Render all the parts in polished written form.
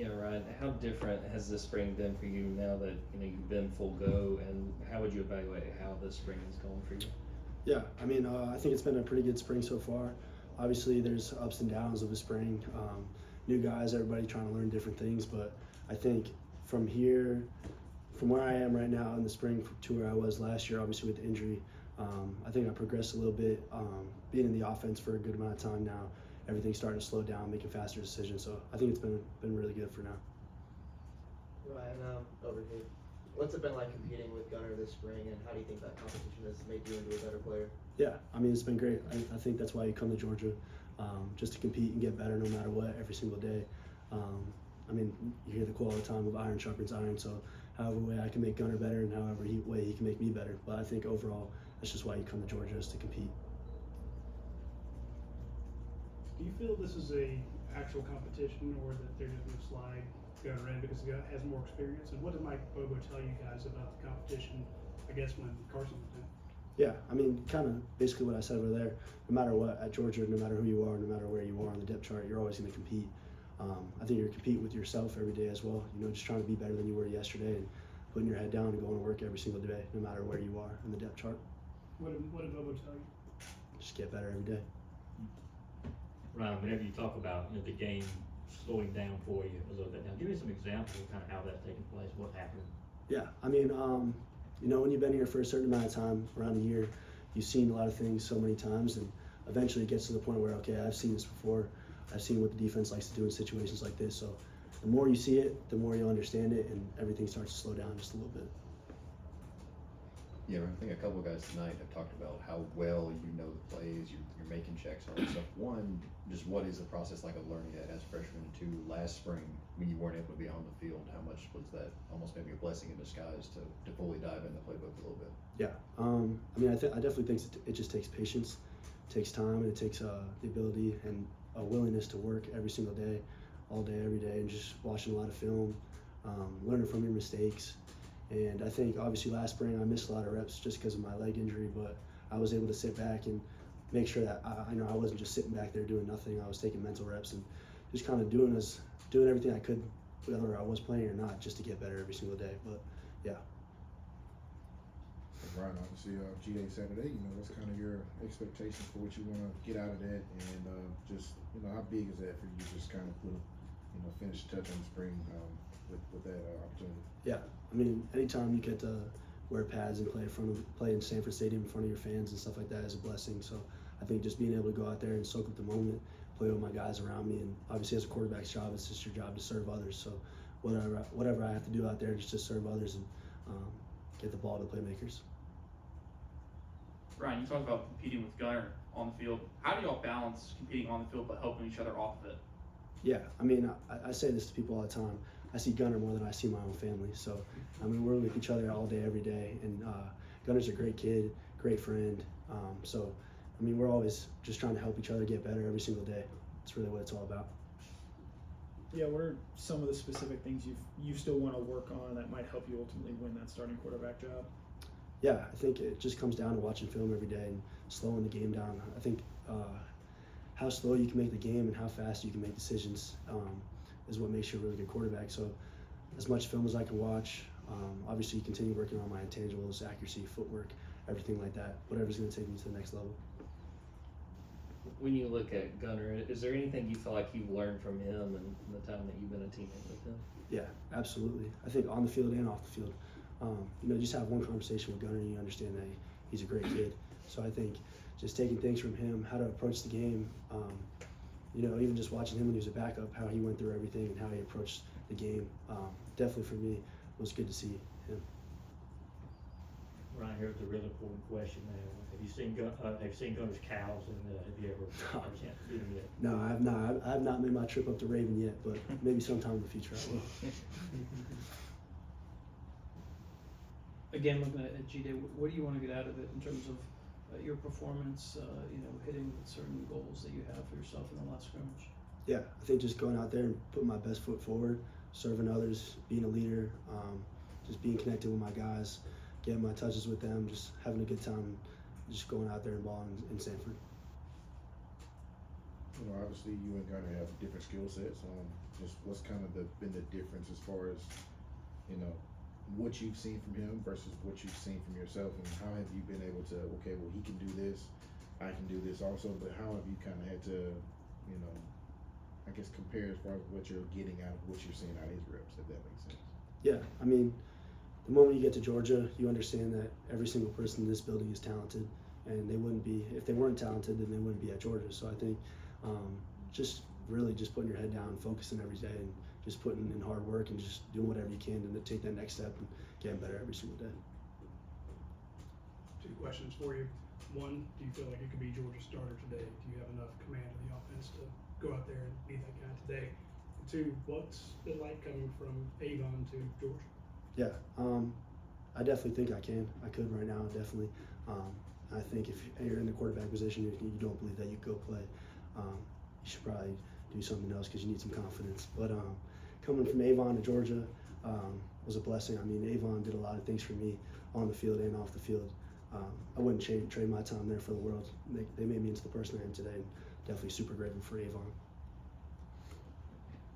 Yeah, Ryan, how different has this spring been for you now that you've been full go, and how would you evaluate how this spring has gone for you? Yeah, I think it's been a pretty good spring so far. Obviously, there's ups and downs of a spring. New guys, everybody trying to learn different things, but I think from here, from where I am right now in the spring to where I was last year, obviously with the injury, I think I progressed a little bit. Being in the offense for a good amount of time now, everything's starting to slow down, making faster decisions. So I think it's been really good for now. Ryan, over here. What's it been like competing with Gunner this spring, and how do you think that competition has made you into a better player? Yeah, it's been great. I think that's why you come to Georgia, just to compete and get better no matter what, every single day. You hear the quote all the time of iron sharpens iron, so however way I can make Gunner better and however way he can make me better. But I think overall, that's just why you come to Georgia, is to compete. Do you feel this is a actual competition, or that they're just going to slide Gunner in because he has more experience? And what did Mike Bobo tell you guys about the competition, I guess, when Carson was in? Yeah, kind of basically what I said over there. No matter what, at Georgia, no matter who you are, no matter where you are on the depth chart, you're always going to compete. I think you're competing with yourself every day as well. Just trying to be better than you were yesterday and putting your head down and going to work every single day, no matter where you are in the depth chart. What did Bobo tell you? Just get better every day. Ryan, whenever you talk about the game slowing down for you a little bit, now give me some examples of kind of how that's taking place, what happened. Yeah, when you've been here for a certain amount of time, around a year, you've seen a lot of things so many times, and eventually it gets to the point where, okay, I've seen this before. I've seen what the defense likes to do in situations like this. So the more you see it, the more you'll understand it, and everything starts to slow down just a little bit. Yeah, I think a couple of guys tonight have talked about how well you know the plays, you're making checks, all that stuff. One, just what is the process like of learning that as a freshman? And two, last spring when you weren't able to be on the field, how much was that almost maybe a blessing in disguise to fully dive in the playbook a little bit? Yeah, I definitely think it just takes patience, it takes time, and it takes the ability and a willingness to work every single day, all day, every day, and just watching a lot of film, learning from your mistakes. And I think obviously last spring I missed a lot of reps just because of my leg injury, but I was able to sit back and make sure that I wasn't just sitting back there doing nothing. I was taking mental reps and just kind of doing everything I could, whether I was playing or not, just to get better every single day. But yeah. Ryan, obviously GA Saturday, what's kind of your expectations for what you want to get out of that, and just how big is that for you? Just kind of put finish touch on the spring with that opportunity. Yeah, anytime you get to wear pads and play in Sanford Stadium in front of your fans and stuff like that is a blessing. So I think just being able to go out there and soak up the moment, play with my guys around me, and obviously as a quarterback's job, it's just your job to serve others. So whatever I have to do out there just to serve others and get the ball to playmakers. Ryan, you talked about competing with Gunner on the field. How do y'all balance competing on the field but helping each other off of it? Yeah, I say this to people all the time. I see Gunner more than I see my own family. So, we're with each other all day, every day. And Gunner's a great kid, great friend. We're always just trying to help each other get better every single day. That's really what it's all about. Yeah, what are some of the specific things you still want to work on that might help you ultimately win that starting quarterback job? Yeah, I think it just comes down to watching film every day and slowing the game down. I think how slow you can make the game and how fast you can make decisions is what makes you a really good quarterback. So as much film as I can watch, obviously continue working on my intangibles, accuracy, footwork, everything like that, whatever's going to take me to the next level. When you look at Gunner, is there anything you feel like you've learned from him in the time that you've been a teammate with him? Yeah, absolutely. I think on the field and off the field. Just have one conversation with Gunner and you understand that he's a great kid. So I think just taking things from him, how to approach the game, even just watching him when he was a backup, how he went through everything and how he approached the game, definitely for me was good to see him. Ryan, here's the really important question now. Have you seen Gunner's cows, and have you ever had a chance to do them yet? No, I have not. I have not made my trip up to Raven yet, but maybe sometime in the future I will. Again, looking at G-Day, what do you want to get out of it in terms of your performance, hitting certain goals that you have for yourself in the last scrimmage? Yeah, I think just going out there and putting my best foot forward, serving others, being a leader, just being connected with my guys, getting my touches with them, just having a good time, just going out there and balling in Sanford. obviously you and Gunner have different skill sets. Just what's kind of been the difference as far as, you know, what you've seen from him versus what you've seen from yourself, and how have you been able to, okay, well, he can do this, I can do this also, but how have you kind of had to, you know, I guess compare as far as what you're getting out of what you're seeing out of his reps, if that makes sense? Yeah, I mean, the moment you get to Georgia, you understand that every single person in this building is talented, and they wouldn't be, if they weren't talented, then they wouldn't be at Georgia. So I think just really just putting your head down, focusing every day, and just putting in hard work and just doing whatever you can to take that next step and getting better every single day. 2 questions for you. One, do you feel like you could be Georgia's starter today? Do you have enough command of the offense to go out there and be that guy today? And 2, what's it like coming from Avon to Georgia? Yeah, I definitely think I can. I could right now, definitely. I think if you're in the quarterback position, if you don't believe that you could go play, you should probably do something else because you need some confidence. But coming from Avon to Georgia was a blessing. I mean, Avon did a lot of things for me on the field and off the field. I wouldn't trade my time there for the world. They made me into the person I am today, and definitely super grateful for Avon.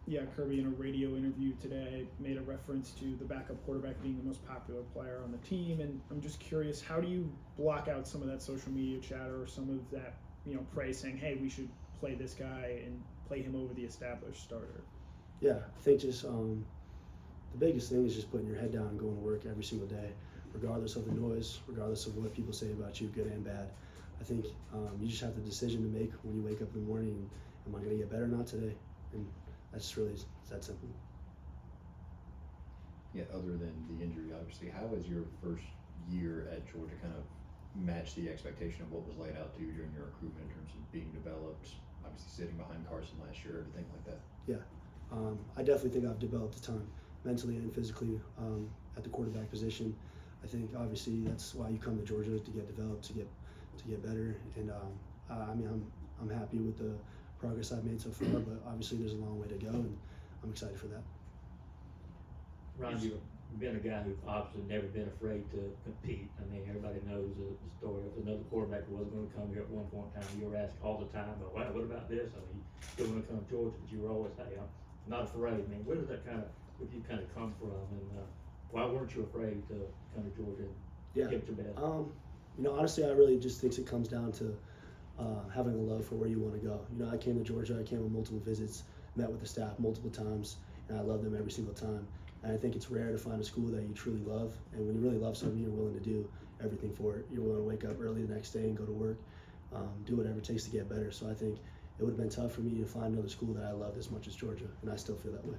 Yeah, Kirby in a radio interview today made a reference to the backup quarterback being the most popular player on the team, and I'm just curious, how do you block out some of that social media chatter or some of that, you know, praise saying, hey, we should play this guy and play him over the established starter? Yeah, I think just the biggest thing is just putting your head down and going to work every single day, regardless of the noise, regardless of what people say about you, good and bad. I think you just have the decision to make when you wake up in the morning, and am I going to get better or not today? And that's really, it's that simple. Yeah, other than the injury, obviously, how has your first year at Georgia kind of matched the expectation of what was laid out to you during your recruitment in terms of being developed, obviously sitting behind Carson last year, everything like that? Yeah, I definitely think I've developed a ton, mentally and physically, at the quarterback position. I think obviously that's why you come to Georgia, to get developed, to get better. And I mean, I'm happy with the progress I've made so far, but obviously there's a long way to go, and I'm excited for that. Ron, you've been a guy who's obviously never been afraid to compete. I mean, everybody knows the story of another quarterback who was going to come here at one point in time. You were asked all the time, but what about this? I mean, you still want to come to Georgia, but you were always, hey, I'm not afraid. I mean, where did that where did you kind of come from, and why weren't you afraid to come to Georgia and get your best? You know, honestly, I really just think it comes down to having a love for where you want to go. You know, I came to Georgia, I came on multiple visits, met with the staff multiple times, and I love them every single time. And I think it's rare to find a school that you truly love, and when you really love something, you're willing to do everything for it. You're willing to wake up early the next day and go to work, do whatever it takes to get better. So I think it would have been tough for me to find another school that I loved as much as Georgia, and I still feel that way.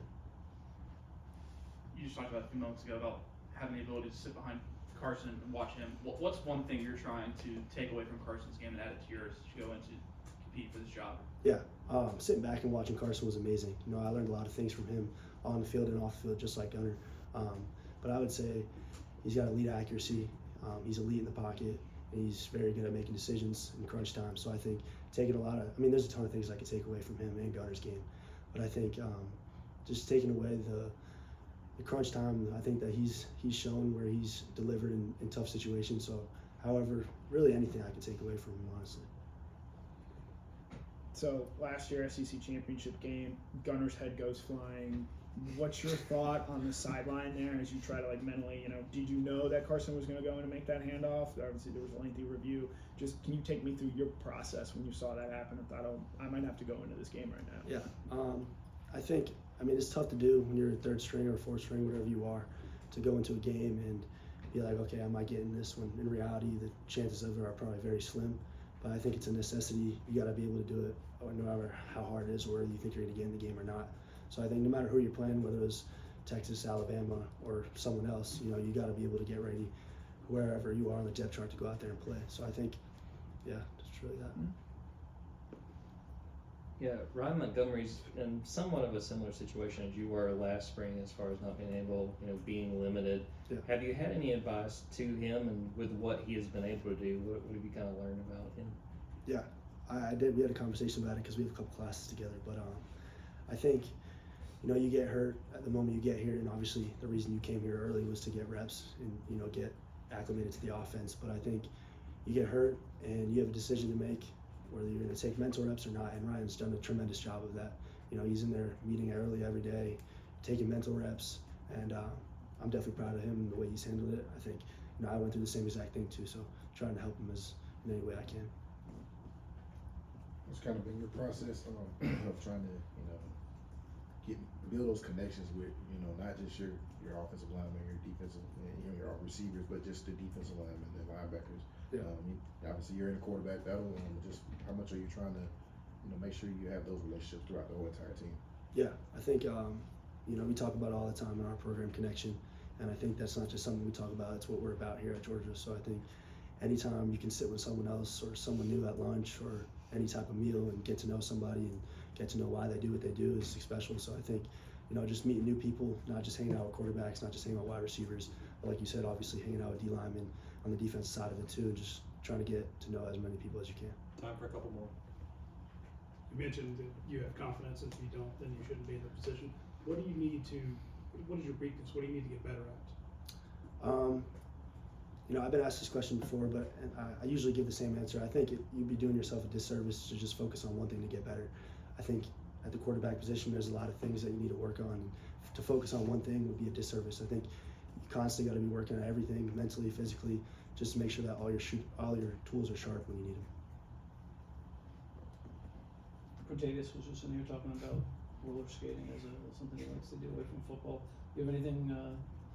You just talked about a few moments ago about having the ability to sit behind Carson and watch him. What's one thing you're trying to take away from Carson's game and add it to yours to go into compete for this job? Yeah, sitting back and watching Carson was amazing. You know, I learned a lot of things from him on the field and off the field, just like Gunner. But I would say he's got elite accuracy. He's elite in the pocket, and he's very good at making decisions in crunch time. So I think taking there's a ton of things I could take away from him and Gunner's game. But I think just taking away the crunch time, I think that he's shown where he's delivered in tough situations. So, however, really anything I can take away from him, honestly. So last year, SEC championship game, Gunner's head goes flying. What's your thought on the sideline there as you try to mentally, did you know that Carson was going to go in and make that handoff? Obviously, there was a lengthy review. Just can you take me through your process when you saw that happen and thought, oh, I might have to go into this game right now? Yeah, I think, it's tough to do when you're a third string or fourth string, whatever you are, to go into a game and be like, okay, I might get in this one. In reality, the chances of it are probably very slim. But I think it's a necessity. You got to be able to do it, no matter how hard it is or whether you think you're going to get in the game or not. So I think no matter who you're playing, whether it's Texas, Alabama, or someone else, you got to be able to get ready wherever you are on the depth chart to go out there and play. So I think, yeah, it's really that. Mm-hmm. Yeah, Ryan Montgomery's in somewhat of a similar situation as you were last spring as far as not being able, being limited. Yeah. Have you had any advice to him, and with what he has been able to do, what have you kind of learned about him? Yeah, I did. We had a conversation about it because we have a couple classes together. But I think, you get hurt at the moment you get here, and obviously the reason you came here early was to get reps and, get acclimated to the offense. But I think you get hurt and you have a decision to make whether you're going to take mental reps or not. And Ryan's done a tremendous job of that. You know, he's in there meeting early every day, taking mental reps, and I'm definitely proud of him and the way he's handled it. I think, you know, I went through the same exact thing too, so trying to help him in any way I can. What's kind of been your process of trying to, you know, build those connections with, you know, not just your offensive linemen, your defensive, you know, your receivers, but just the defensive linemen, the linebackers. Yeah. Obviously, you're in a quarterback battle, and just how much are you trying to, you know, make sure you have those relationships throughout the whole entire team? Yeah, I think, you know, we talk about it all the time in our program, connection, and I think that's not just something we talk about, it's what we're about here at Georgia. So I think anytime you can sit with someone else or someone new at lunch or any type of meal and get to know somebody and get to know why they do what they do is special. So I think, you know, just meeting new people, not just hanging out with quarterbacks, not just hanging out with wide receivers, but like you said, obviously hanging out with D linemen on the defensive side of it too, and just trying to get to know as many people as you can. Time for a couple more. You mentioned that you have confidence, and if you don't, then you shouldn't be in the position. What do you need to, what is your weakness? What do you need to get better at? You know, I've been asked this question before, but I usually give the same answer. I think you'd be doing yourself a disservice to just focus on one thing to get better. I think at the quarterback position, there's a lot of things that you need to work on. And to focus on one thing would be a disservice. I think you constantly got to be working on everything, mentally, physically, just to make sure that all your tools are sharp when you need them. Preparedness was just in here talking about roller skating as something he likes to do away from football. Do you have anything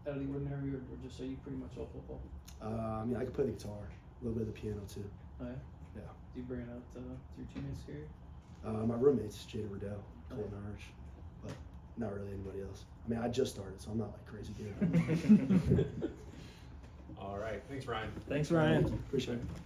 out of the ordinary, or just say you pretty much all football? I mean, I can play the guitar, a little bit of the piano too. Oh yeah? Yeah. Do you bring it out to your teammates here? My roommates, Jada Riddell, Colton Arch, but not really anybody else. I mean, I just started, so I'm not like crazy good. All right. Thanks, Ryan. Thanks, Ryan. Appreciate it.